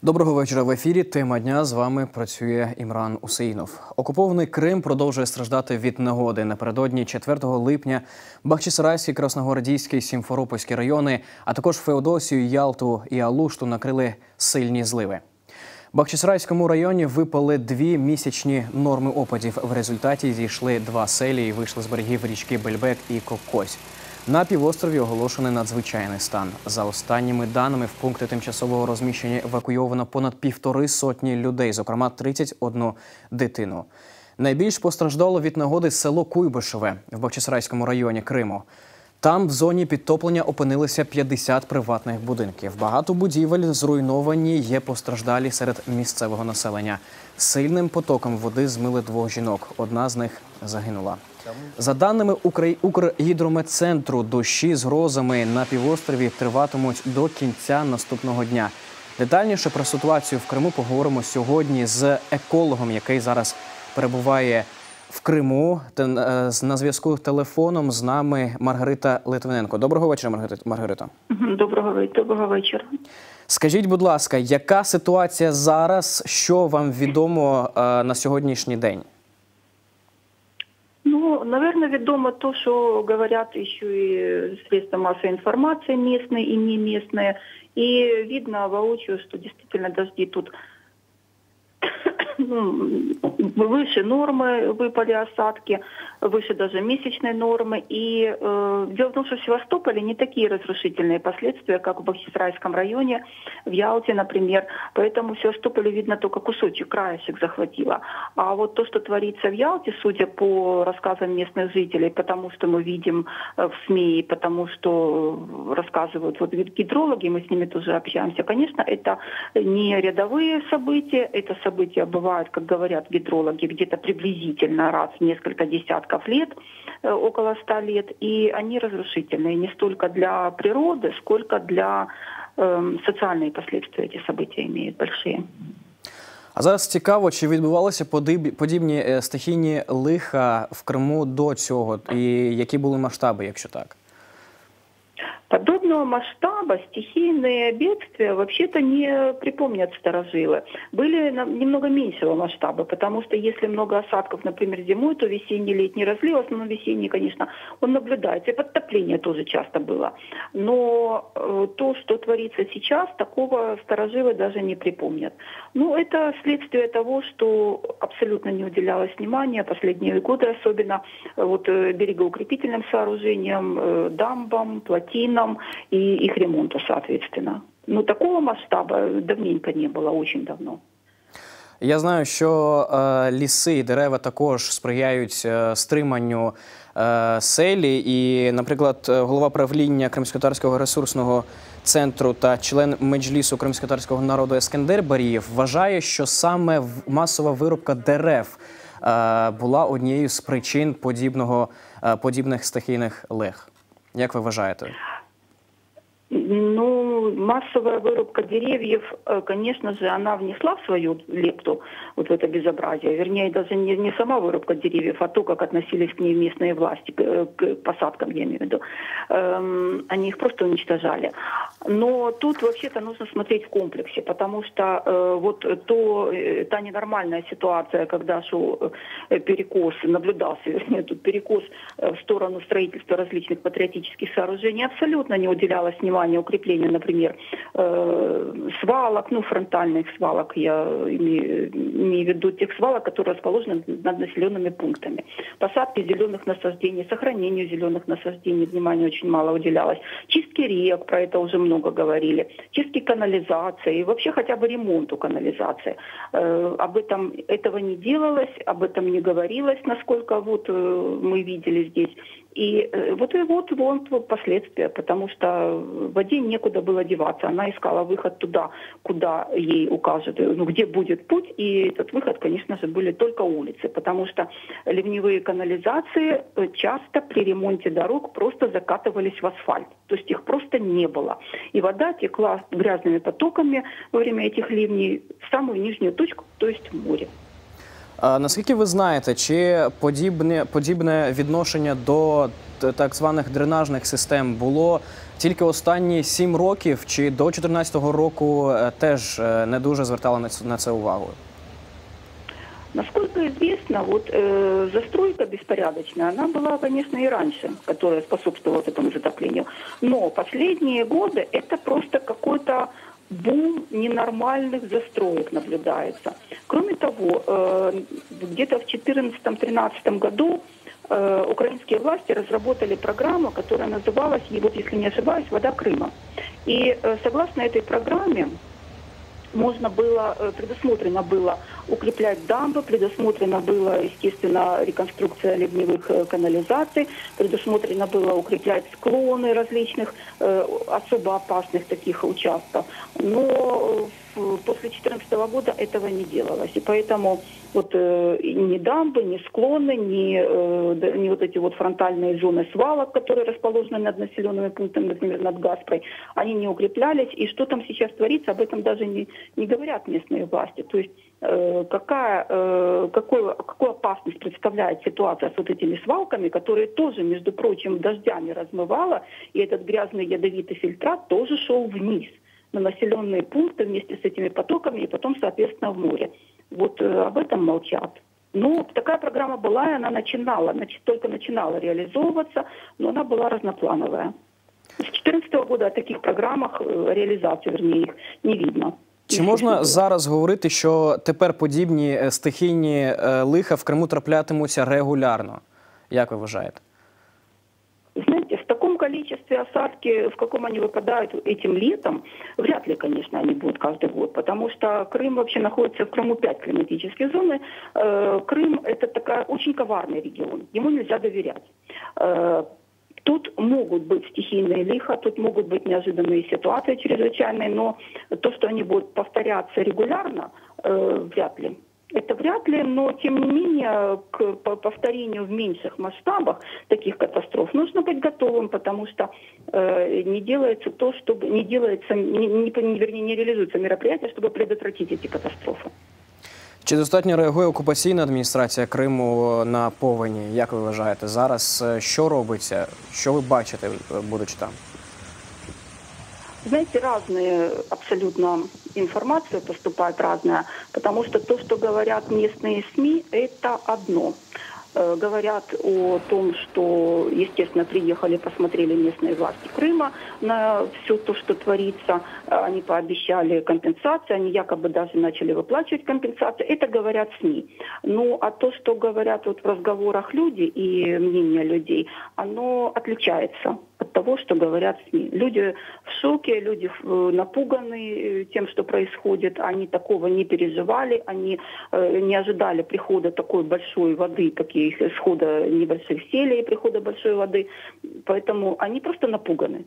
Доброго вечора в ефірі. Тема дня. З вами працює Імран Усеїнов. Окупований Крим продовжує страждати від негоди. Напередодні 4 липня Бахчисарайський, Красногвардійський, Сімферопольський райони, а також Феодосію, Ялту і Алушту накрили сильні зливи. В Бахчисарайському районі випали 2 місячні норми опадів. В результаті зійшли 2 селі і вийшли з берегів річки Бельбек і Кокось. На півострові оголошений надзвичайний стан. За останніми даними, в пункти тимчасового розміщення евакуйовано понад 150 людей, зокрема 31 дитину. Найбільш постраждало від негоди село Куйбишеве в Бахчисарайському районі Криму. Там в зоні підтоплення опинилися 50 приватних будинків. Багато будівель зруйновані, є постраждалі серед місцевого населення. Сильним потоком води змили 2 жінок. Одна з них загинула. За даними Укргідрометцентру, дощі з грозами на півострові триватимуть до кінця наступного дня. Детальніше про ситуацію в Криму поговоримо сьогодні з екологом, який зараз перебуває в Криму. На зв'язку телефоном з нами Маргарита Литвиненко. Доброго вечора, Маргарита. Доброго вечора. Скажіть, будь ласка, яка ситуація зараз, що вам відомо на сьогоднішній день? Ну, наверное, ведомо то, что говорят еще и средства массовой информации местные и не местные. И видно воочию, что действительно дожди тут выше нормы выпали осадки, выше даже месячной нормы. И дело в том, что в Севастополе не такие разрушительные последствия, как в Бахчисарайском районе, в Ялте, например. Поэтому в Севастополе видно только кусочек, краешек захватило. А вот то, что творится в Ялте, судя по рассказам местных жителей, потому что мы видим в СМИ, потому что рассказывают вот гидрологи, мы с ними тоже общаемся, конечно, это не рядовые события, это события бывают, как говорят гидрологи, где-то приблизительно раз в несколько десятков лет, около 100 лет, и они разрушительные не столько для природы, сколько для социальные последствия эти события имеют большие. А зараз цікаво, чи відбувалися подібні стихійні лиха в Криму до цього, і які були масштаби, якщо так? Подобного масштаба стихийные бедствия вообще-то не припомнят старожилы. Были немного меньшего масштаба, потому что если много осадков, например, зимой, то весенний, летний разлив, в основном весенний, конечно, он наблюдается. И подтопление тоже часто было. Но то, что творится сейчас, такого старожилы даже не припомнят. Ну, это следствие того, что абсолютно не уделялось внимания последние годы, особенно вот берегоукрепительным сооружениям, дамбам, плотинам, и их ремонту, соответственно. Но такого масштаба давненько не было, очень давно. Я знаю, що ліси і дерева також сприяють стриманню селі. І, наприклад, голова правління Кримськотатарського ресурсного центру та член Меджлісу кримськотатарського народу Ескендер Барієв вважає, що саме масова вирубка дерев була однією з причин подібних стихійних лих. Як ви вважаєте? Ну, массовая вырубка деревьев, конечно же, она внесла свою лепту вот в это безобразие. Вернее, даже не сама вырубка деревьев, а то, как относились к ней местные власти, к посадкам, я имею в виду. Они их просто уничтожали. Но тут вообще-то нужно смотреть в комплексе, потому что вот та ненормальная ситуация, когда шел перекос, наблюдался, вернее, тут перекос в сторону строительства различных патриотических сооружений, абсолютно не уделялось внимания укреплению, например, свалок, ну, фронтальных свалок, я имею в виду тех свалок, которые расположены над населенными пунктами. Посадки зеленых насаждений, сохранению зеленых насаждений внимания очень мало уделялось. Чистки рек, про это уже много говорили. Чистки канализации, и вообще хотя бы ремонту канализации. Этого не делалось, об этом не говорилось, насколько вот мы видели здесь. И вот последствия, потому что воде некуда было деваться. Она искала выход туда, куда ей укажут, ну, где будет путь. И этот выход, конечно же, были только улицы, потому что ливневые канализации часто при ремонте дорог просто закатывались в асфальт. То есть их просто не было. И вода текла грязными потоками во время этих ливней в самую нижнюю точку, то есть в море. А наскільки ви знаєте, чи подібне відношення до так званих дренажних систем було тільки останні 7 років, чи до 2014 року теж не дуже звертали на це увагу? Насколько известно, вот застройка беспорядочная, она была, конечно, и раньше, которая способствовала этому затоплению. Но последние годы это просто какой-то бум ненормальных застроек наблюдается. Кроме того, где-то в 2014-2013 году украинские власти разработали программу, которая называлась, и вот если не ошибаюсь, «Вода Крыма». И согласно этой программе можно было, предусмотрено было укреплять дамбы, предусмотрено было, естественно, реконструкция ливневых канализаций, предусмотрено было укреплять склоны различных особо опасных таких участков. Но после 2014 года этого не делалось. И поэтому вот ни дамбы, ни склоны, ни вот эти вот фронтальные зоны свалок, которые расположены над населенными пунктами, например, над Гаспрой, они не укреплялись. И что там сейчас творится, об этом даже не говорят местные власти. То есть какую опасность представляет ситуация с вот этими свалками, которые тоже, между прочим, дождями размывало, и этот грязный ядовитый фильтрат тоже шел вниз на населенные пункты вместе с этими потоками и потом, соответственно, в море. Вот об этом молчат. Ну, такая программа была, и она только начинала реализовываться, но она была разноплановая. С 2014 года о таких программах, реализации, вернее, их не видно. Чи можна зараз говорити, що тепер подібні стихійні лиха в Криму траплятимуться регулярно? Як ви вважаєте? Знаете, в таком количестве осадки, в каком они выпадают этим летом, вряд ли, конечно, они будут каждый год, потому что Крым вообще находится в Крыму 5 климатических зон. Крым – это такой очень коварный регион, ему нельзя доверять. Тут могут быть стихийные лиха, тут могут быть неожиданные ситуации чрезвычайные, но то, что они будут повторяться регулярно, вряд ли. Это вряд ли, но тем не менее к повторению в меньших масштабах таких катастроф нужно быть готовым, потому что не делается то, чтобы не реализуется мероприятие, чтобы предотвратить эти катастрофы. Чи достатньо реагує окупаційна адміністрація Криму на повені? Як ви вважаєте? Зараз що робиться? Що ви бачите, будучи там? Знаете, разные абсолютно информация поступает разная, потому что то, что говорят местные СМИ, это одно. Говорят о том, что, естественно, приехали, посмотрели местные власти Крыма на все то, что творится. Они пообещали компенсацию, они якобы даже начали выплачивать компенсацию. Это говорят СМИ. Ну, а то, что говорят вот в разговорах люди и мнение людей, оно отличается от того, что говорят СМИ. Люди в шоке, люди напуганы тем, что происходит. Они такого не переживали, они не ожидали прихода такой большой воды, как и исхода небольших селей и прихода большой воды. Поэтому они просто напуганы.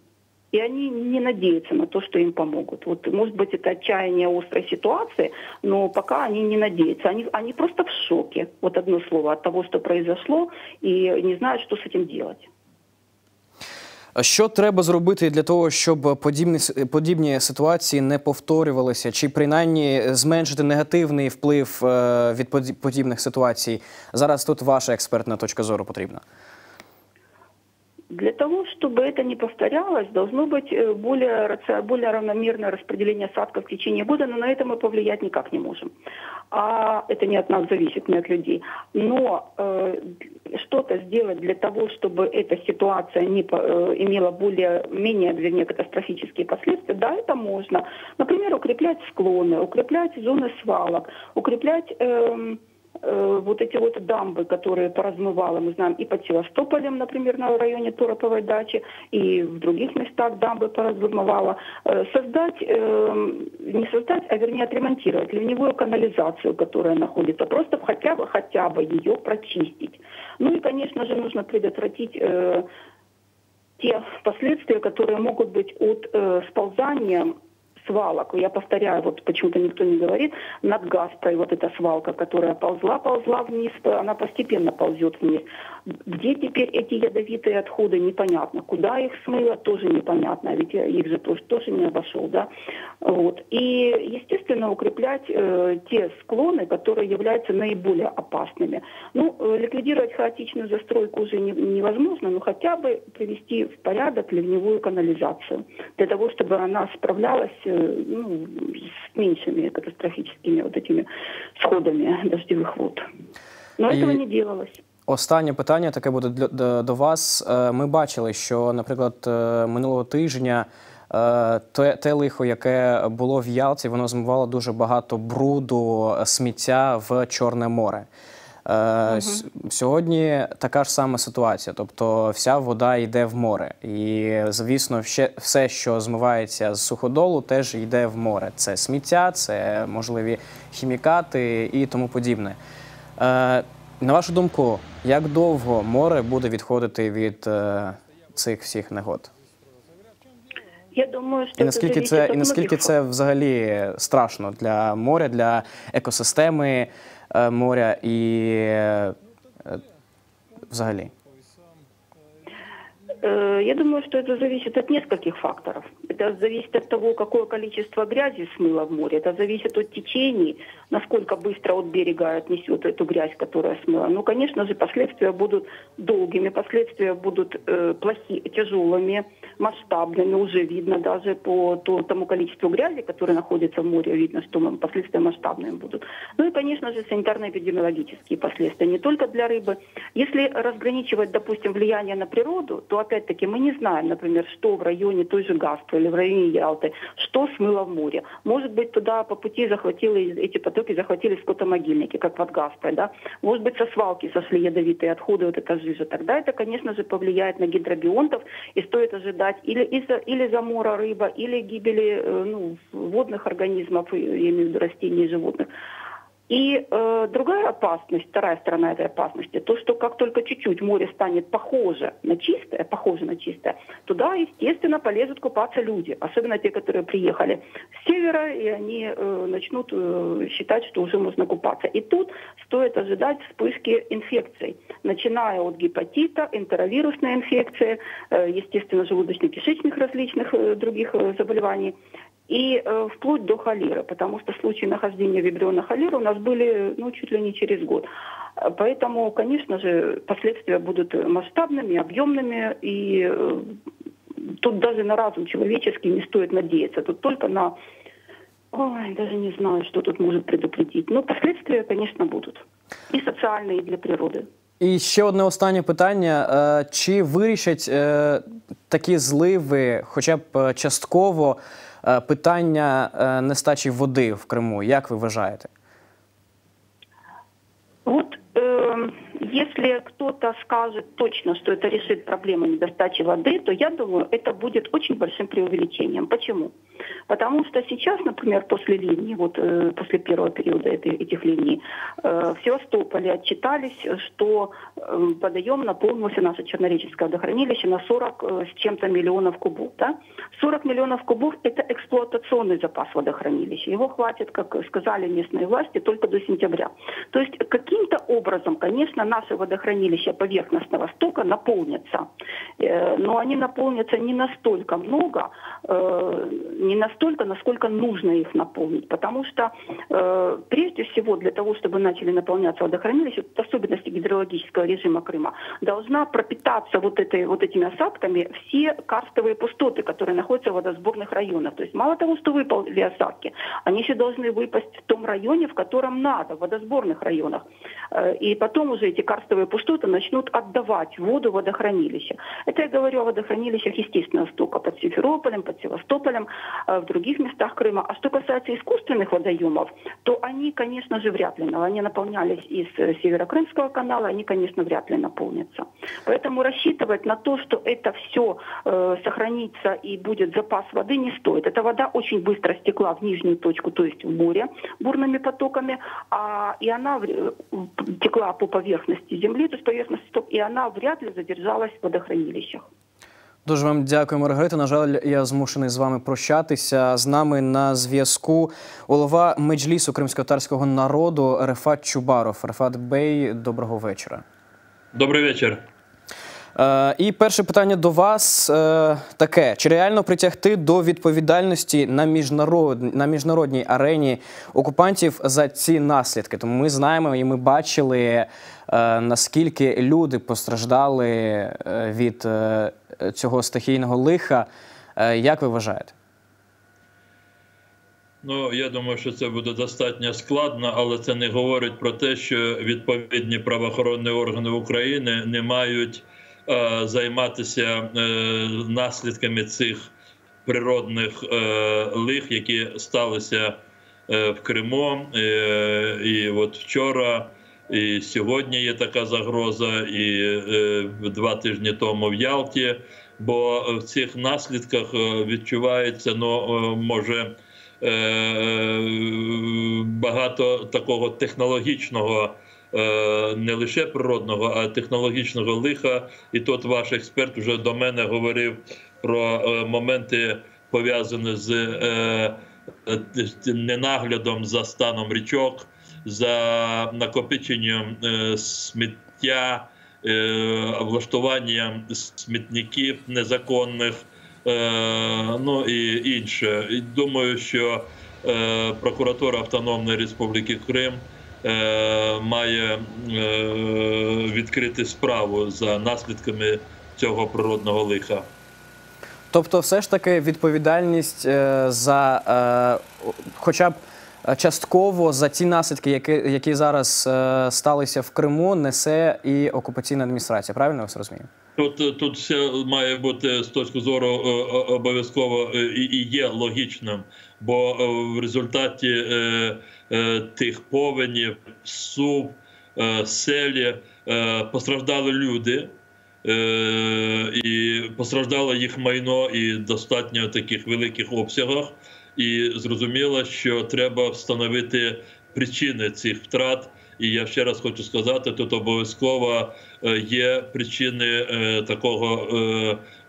И они не надеются на то, что им помогут. Вот, может быть, это отчаяние острой ситуации, но пока они не надеются. Они просто в шоке, вот одно слово, от того, что произошло, и не знают, что с этим делать. Що треба зробити для того, щоб подібні ситуації не повторювалися, чи принаймні зменшити негативний вплив від подібних ситуацій? Зараз тут ваша експертна точка зору потрібна. Для того, чтобы это не повторялось, должно быть более равномерное распределение осадков в течение года, но на это мы повлиять никак не можем. А это не от нас зависит, не от людей. Но что-то сделать для того, чтобы эта ситуация не имела менее катастрофические последствия, да, это можно. Например, укреплять склоны, укреплять зоны свалок, укреплять вот эти вот дамбы, которые поразмывало, мы знаем, и под Севастополем, например, на районе Тороповой дачи, и в других местах дамбы поразмывало. Вернее, отремонтировать ливневую канализацию, которая находится, просто хотя бы ее прочистить. Ну и, конечно же, нужно предотвратить те последствия, которые могут быть от сползания свалок. Я повторяю, вот почему-то никто не говорит, над Гаспрой вот эта свалка, которая ползла вниз, она постепенно ползет вниз. Где теперь эти ядовитые отходы, непонятно. Куда их смыло, тоже непонятно, ведь их же тоже не обошел, да. Вот. И, естественно, укреплять те склоны, которые являются наиболее опасными. Ну, ликвидировать хаотичную застройку уже невозможно, но хотя бы привести в порядок ливневую канализацию, для того, чтобы она справлялась с меньшими катастрофическими вот этими сходами дождевых вод. Но этого не делалось. Останнє питання таке буде до вас. Ми бачили, що, наприклад, минулого тижня те лихо, яке було в Ялті, воно змивало дуже багато бруду, сміття в Чорне море. Сьогодні така ж сама ситуація, тобто вся вода йде в море. І, звісно, все, що змивається з суходолу, теж йде в море. Це сміття, це можливі хімікати і тому подібне. На вашу думку, як довго море буде відходити від цих всіх негод? Я думаю, що і наскільки це взагалі страшно для моря, для екосистеми моря і взагалі? Я думаю, что это зависит от нескольких факторов. Это зависит от того, какое количество грязи смыло в море. Это зависит от течений, насколько быстро от берега отнесет эту грязь, которая смыла. Ну, конечно же, последствия будут долгими, последствия будут плохими, тяжелыми, масштабными. Уже видно даже по тому количеству грязи, которое находится в море, видно, что последствия масштабные будут. Ну и, конечно же, санитарно-эпидемиологические последствия, не только для рыбы. Если разграничивать, допустим, влияние на природу, то опять-таки мы не знаем, например, что в районе той же Гаспры или в районе Ялты, что смыло в море. Может быть, туда по пути эти потоки захватили скотомогильники, как под Гаспрой, да? Может быть, со свалки сошли ядовитые отходы, вот эта жижа. Тогда это, конечно же, повлияет на гидробионтов, и стоит ожидать или замора рыба, или гибели водных организмов, я имею в виду растений и животных. И другая опасность, вторая сторона этой опасности, то, что как только чуть-чуть море станет похоже на чистое, туда, естественно, полезут купаться люди, особенно те, которые приехали с севера, и они начнут считать, что уже можно купаться. И тут стоит ожидать вспышки инфекций, начиная от гепатита, энтеровирусной инфекции, естественно, желудочно-кишечных различных других заболеваний, и вплоть до холеры, потому что случаи нахождения вибриона холеры у нас были чуть ли не через год. Поэтому, конечно же, последствия будут масштабными, объемными, и тут даже на разум человеческий не стоит надеяться. Тут только на... Ой, даже не знаю, что тут может предупредить. Но последствия, конечно, будут. И социальные, и для природы. І ще одне останнє питання. Чи вирішать такі зливи, хоча б частково, питання нестачі води в Криму? Як ви вважаєте? Вот если кто-то скажет точно, что это решит проблему недостачи воды, то я думаю, это будет очень большим преувеличением. Почему? Потому что сейчас, например, после ливней, после первого периода этих ливней, в Севастополе отчитались, что водоем наполнился, наше Чернореченское водохранилище, на 40 с чем-то миллионов кубов. Да? 40 миллионов кубов – это эксплуатационный запас водохранилища. Его хватит, как сказали местные власти, только до сентября. То есть каким-то образом, конечно, наши водохранилища поверхностного стока наполнятся. Но они наполнятся не настолько много, не настолько, насколько нужно их наполнить. Потому что прежде всего для того, чтобы начали наполняться водохранилища, особенности гидрологического режима Крыма, должна пропитаться этими осадками все карстовые пустоты, которые находятся в водосборных районах. То есть мало того, что выпали осадки, они еще должны выпасть в том районе, в котором надо, в водосборных районах. И потом уже эти карстовые пустоты начнут отдавать воду в водохранилища. Это я говорю о водохранилищах естественного стока под Симферополем, под Севастополем, в других местах Крыма. А что касается искусственных водоемов, то они, конечно же, вряд ли. Они наполнялись из Северокрымского канала, они, конечно, вряд ли наполнятся. Поэтому рассчитывать на то, что это все сохранится и будет запас воды, не стоит. Эта вода очень быстро стекла в нижнюю точку, то есть в море бурными потоками, и она текла по поверхности земли, то есть поверхностный сток, и она вряд ли задержалась в водохранилищах. Дуже вам дякую, Маргарита. На жаль, я змушений з вами прощатися. З нами на зв'язку голова Меджлісу кримськотатарського народу Рефат Чубаров. Рефат Бей, доброго вечора. Добрий вечір. І перше питання до вас таке. Чи реально притягти до відповідальності на міжнародній арені окупантів за ці наслідки? Тому ми знаємо і ми бачили, наскільки люди постраждали від цього стихійного лиха. Як ви вважаєте? Ну, я думаю, що це буде достатньо складно, але це не говорить про те, що відповідні правоохоронні органи України не мають займатися наслідками цих природних лих, які сталися в Криму. І от вчора, і сьогодні є така загроза, і 2 тижні тому в Ялті. Бо в цих наслідках відчувається, може, багато такого технологічного, не лише природного, а технологічного лиха. І тут ваш експерт вже до мене говорив про моменти, пов'язані з ненаглядом за станом річок, за накопиченням сміття, влаштуванням смітників незаконних, ну і інше. І думаю, що прокуратура Автономної Республіки Крим має відкрити справу за наслідками цього природного лиха. Тобто все ж таки відповідальність за хоча б частково за ті наслідки, які зараз сталися в Криму, несе і окупаційна адміністрація. Правильно я вас розумію? Тут все має бути з точки зору обов'язково і є логічним, бо в результаті тих повенів, сув, селі постраждали люди, і постраждало їх майно і достатньо таких великих обсягах. І зрозуміло, що треба встановити причини цих втрат. І я ще раз хочу сказати, тут обов'язково є причини такого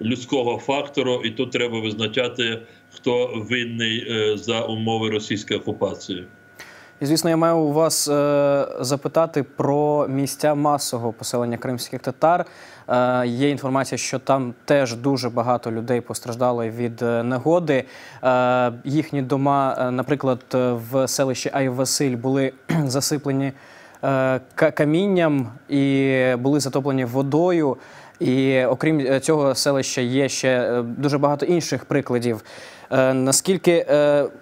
людського фактору, і тут треба визначати, хто винний за умови російської окупації. І, звісно, я маю у вас запитати про місця масового поселення кримських татар. Є інформація, що там теж дуже багато людей постраждало від негоди. Їхні дома, наприклад, в селищі Ай-Василь були засиплені камінням і були затоплені водою. І окрім цього селища є ще дуже багато інших прикладів.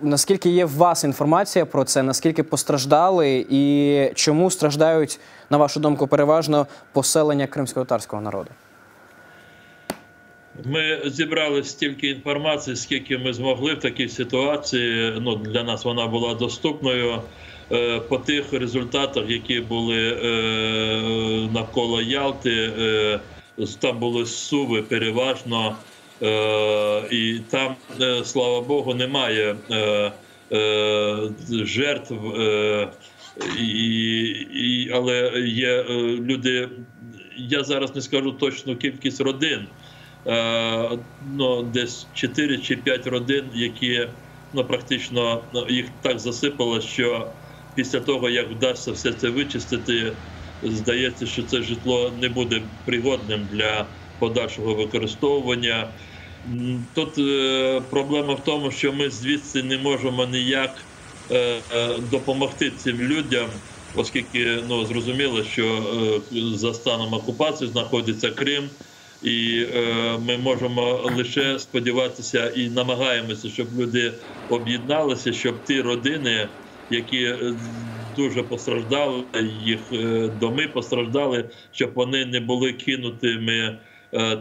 Наскільки є у вас інформація про це, наскільки постраждали і чому страждають, на вашу думку, переважно поселення кримськотатарського народу? Ми зібрали стільки інформації, скільки ми змогли в такій ситуації. Ну, для нас вона була доступною. По тих результатах, які були навколо Ялти, там були суви переважно, і там, слава Богу, немає жертв, але є люди, я зараз не скажу точну кількість родин, десь 4 чи 5 родин, які практично їх так засипало, що після того, як вдасться все це вичистити, здається, що це житло не буде пригодним для подальшого використовування. Тут проблема в тому, що ми звідси не можемо ніяк допомогти цим людям, оскільки зрозуміло, що за станом окупації знаходиться Крим, і ми можемо лише сподіватися і намагаємося, щоб люди об'єдналися, щоб ті родини, які дуже постраждали, їх доми постраждали, щоб вони не були кинутими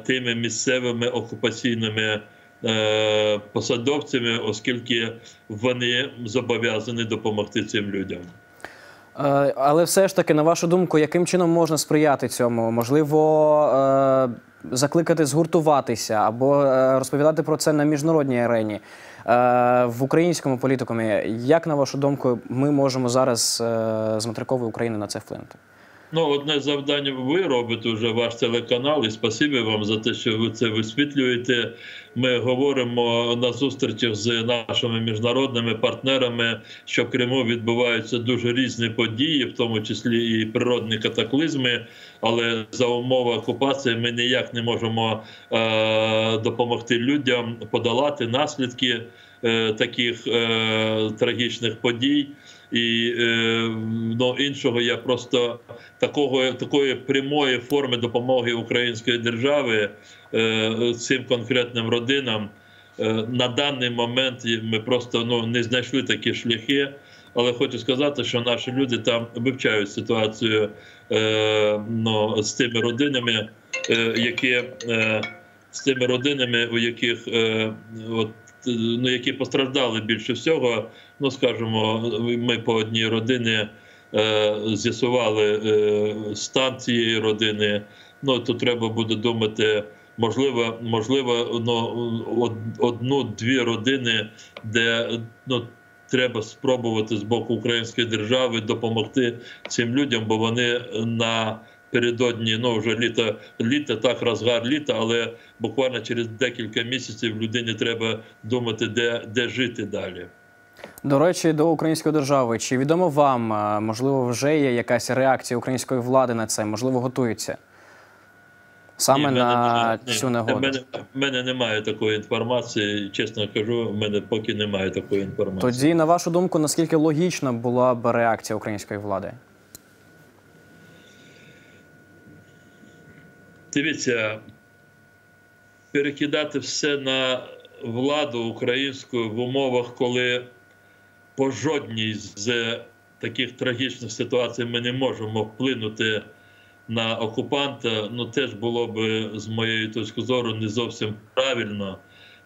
тими місцевими окупаційними посадовцями, оскільки вони зобов'язані допомогти цим людям. Але все ж таки, на вашу думку, яким чином можна сприяти цьому? Можливо, закликати згуртуватися або розповідати про це на міжнародній арені? В українському політикумі, як, на вашу думку, ми можемо зараз з материкової України на це вплинути? Ну, одне завдання ви робите вже, ваш телеканал, і спасибі вам за те, що ви це висвітлюєте. Ми говоримо на зустрічах з нашими міжнародними партнерами, що в Криму відбуваються дуже різні події, в тому числі і природні катаклізми, але за умови окупації ми ніяк не можемо допомогти людям подолати наслідки таких трагічних подій. І іншого я просто такої прямої форми допомоги української держави цим конкретним родинам на даний момент ми просто не знайшли такі шляхи. Але хочу сказати, що наші люди там вивчають ситуацію з тими родинами, у яких які постраждали більше всього. Ну, скажімо, ми по одній родині з'ясували стан цієї родини. Ну, тут треба буде думати, можливо, одну-дві родини, де треба спробувати з боку української держави допомогти цим людям, бо вони напередодні, вже літо, так, розгар літа, але буквально через декілька місяців людині треба думати, де жити далі. До речі, до української держави. Чи відомо вам, можливо, вже є якась реакція української влади на це? Можливо, готується? Саме на цю негоду. В мене немає такої інформації, чесно кажу, в мене поки немає такої інформації. Тоді, на вашу думку, наскільки логічна була б реакція української влади? Дивіться, перекидати все на владу українську в умовах, коли по жодній з таких трагічних ситуацій ми не можемо вплинути на окупанта, теж було б, з моєї точки зору, не зовсім правильно.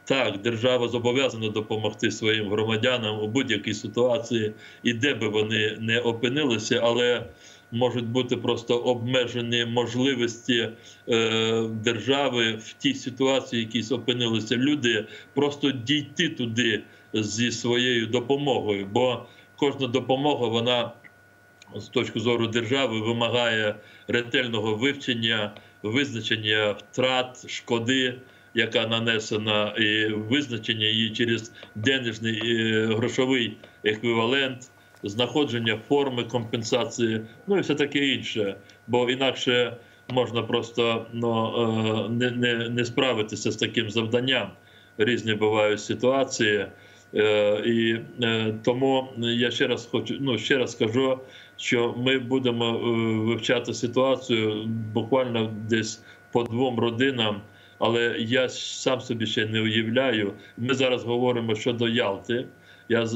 Так, держава зобов'язана допомогти своїм громадянам у будь-якій ситуації, і де би вони не опинилися, але можуть бути просто обмежені можливості держави в тій ситуації, в якій опинилися люди, просто дійти туди зі своєю допомогою. Бо кожна допомога, вона з точки зору держави вимагає ретельного вивчення, визначення втрат, шкоди, яка нанесена, і визначення її через денежний і грошовий еквівалент, знаходження форми компенсації, і все таке інше. Бо інакше можна просто не справитися з таким завданням. Різні бувають ситуації. І тому я ще раз скажу, що ми будемо вивчати ситуацію буквально десь по двом родинам, але я сам собі ще не уявляю. Ми зараз говоримо щодо Ялти. Я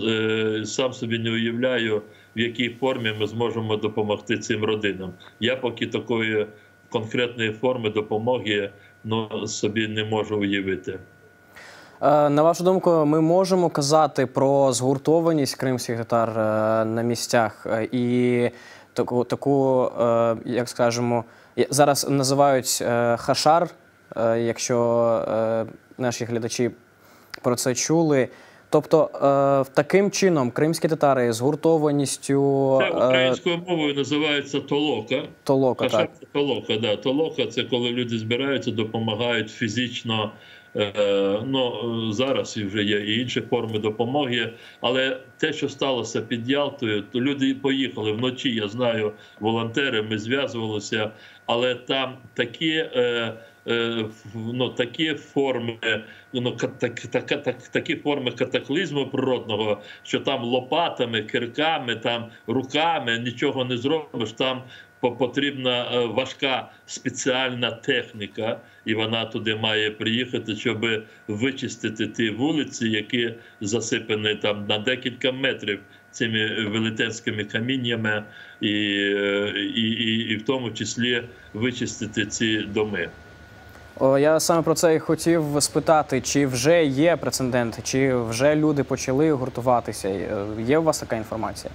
сам собі не уявляю, в якій формі ми зможемо допомогти цим родинам. Я поки такої конкретної форми допомоги собі не можу уявити. На вашу думку, ми можемо казати про згуртованість кримських татар на місцях і таку, як скажемо, зараз називають хашар, якщо наші глядачі про це чули. Тобто, таким чином кримські татари згуртованістю... Це українською мовою називається толока. Толока, так. Це толока, да. Толока – це коли люди збираються, допомагають фізично. Зараз вже є і інші форми допомоги. Але те, що сталося під Ялтою, то люди поїхали вночі, я знаю, волонтери, ми зв'язувалися, але там такі форми катаклізму природного, що там лопатами, кирками, там руками нічого не зробиш, там потрібна важка спеціальна техніка, і вона туди має приїхати, щоб вичистити ті вулиці, які засипані там на декілька метрів цими велетенськими каміннями, і в тому числі вичистити ці доми. Я саме про це і хотів спитати, чи вже є прецедент, чи вже люди почали гуртуватися? Є у вас така інформація?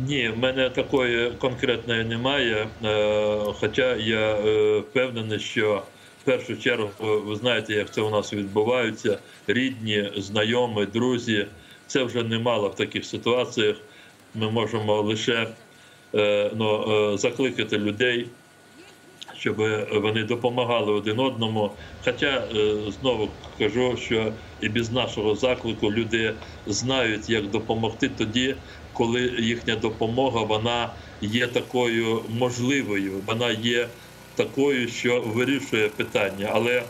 Ні, в мене такої конкретної немає, хоча я впевнений, що в першу чергу, ви знаєте, як це у нас відбувається, рідні, знайомі, друзі, це вже немало в таких ситуаціях. Ми можемо лише закликати людей, щоб вони допомагали один одному. Хоча, знову кажу, що і без нашого заклику люди знають, як допомогти тоді, коли їхня допомога, вона є такою можливою, вона є такою, що вирішує питання. Але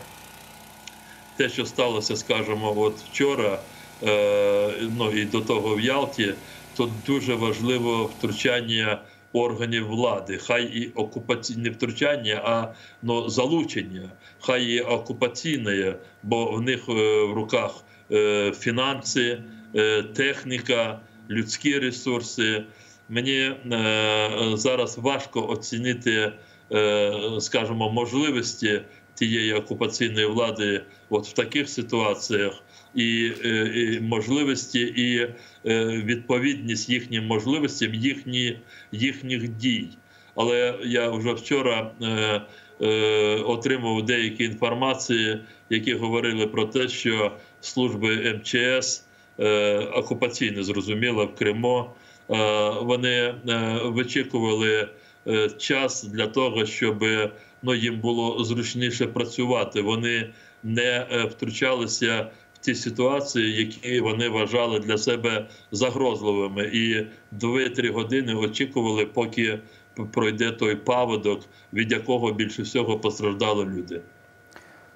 те, що сталося, скажімо, от вчора, і до того в Ялті, то дуже важливо втручання органів влади, хай і окупаційне втручання, а залучення, хай і окупаційне, бо в них в руках фінанси, техніка, людські ресурси. Мені зараз важко оцінити, скажімо, можливості тієї окупаційної влади от в таких ситуаціях, і можливості, і відповідність їхнім можливостям, їхніх дій. Але я вже вчора отримав деякі інформації, які говорили про те, що служби МЧС, окупаційне, зрозуміло, в Криму, вони вичікували час для того, щоб їм було зручніше працювати. Вони не втручалися в ті ситуації, які вони вважали для себе загрозливими. І 2-3 години очікували, поки пройде той паводок, від якого більше всього постраждали люди.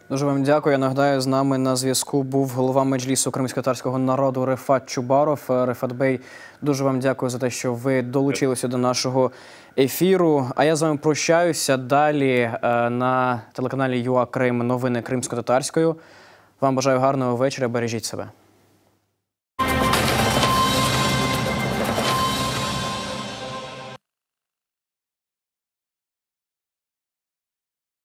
Дуже вам дякую. Я нагадаю, з нами на зв'язку був голова Меджлісу кримськотатарського народу Рефат Чубаров. Рефат Бей, дуже вам дякую за те, що ви долучилися до нашого ефіру. А я з вами прощаюся. Далі на телеканалі ЮА Крим новини кримськотатарською. Вам бажаю гарного вечора. Бережіть себе.